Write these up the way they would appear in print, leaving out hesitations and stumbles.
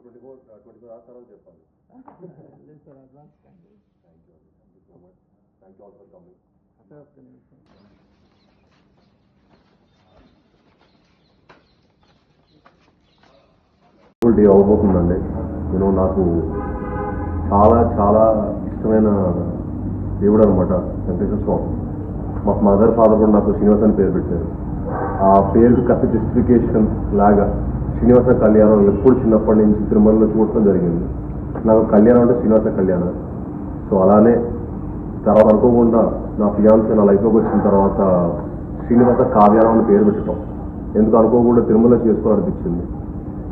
24 hours తర్వాత చెప్పాలి. లేదు sir, advance thank you so much. Thank you all for coming. Day అవ్వబోతుందండి. నాకు చాలా చాలా ఇష్టమైన దేవుడు అనమాట వెంకటేశ్వర స్వామి. మా మదర్ ఫాదర్ కూడా నాకు శ్రీనివాస్ అని పేరు పెట్టారు. ఆ పేరుకి కథ జస్టిఫికేషన్ లాగా శ్రీనివాస కళ్యాణం ఎప్పుడు చిన్నప్పటి నుంచి తిరుమలలో చూడటం జరిగింది. నాకు కళ్యాణం అంటే శ్రీనివాస కళ్యాణం. సో అలానే తర్వాత అనుకోకుండా నా ఫియాన్సీ నా లైఫ్లోకి వచ్చిన తర్వాత శ్రీనివాస కావ్యానం అని పేరు పెట్టడం ఎందుకు అనుకోకుండా తిరుమల చేసుకోవాలనిపించింది.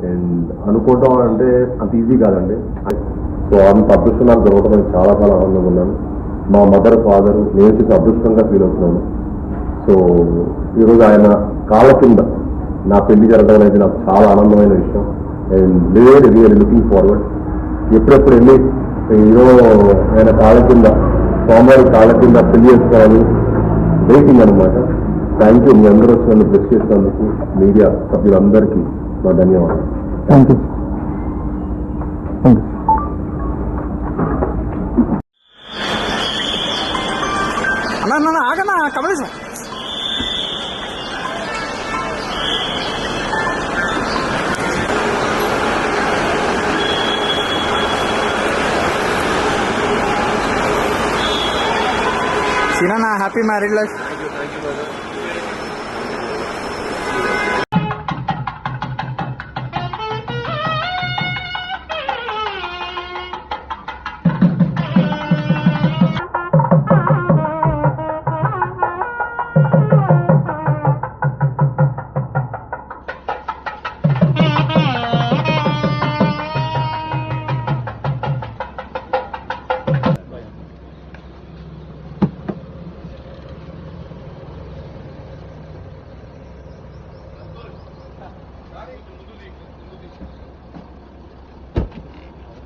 అండ్ అనుకోవటం అంటే అంత ఈజీ కాదండి. సో అంత అదృష్టం నాకు దొరకడం చాలా చాలా ఆనందంగా ఉన్నాను. మా మదర్ ఫాదర్ నేను చేసి అదృష్టంగా ఫీల్ అవుతున్నాను. సో ఈరోజు ఆయన కాళ్ళ కింద నా పెళ్లి జరగడం అనేది నాకు చాలా ఆనందమైన విషయం. And really really looking forward. ఎప్పుడెప్పుడు వెళ్ళి ఈరోజు ఆయన కాళ్ళ కింద స్వామివారి కాళ్ళ కింద పెళ్లి చేసుకోవాలి వెయిటింగ్ అనమాట. Thank you. మీ అందరూ వచ్చి నన్ను బ్లెస్ చేసినందుకు మీడియా సభ్యులందరికీ నా ధన్యవాదాలు. Thank you. అన్న ఆగన్నా కమలేశం. సీనా, హ్యాపీ మ్యారీడ్ లైఫ్.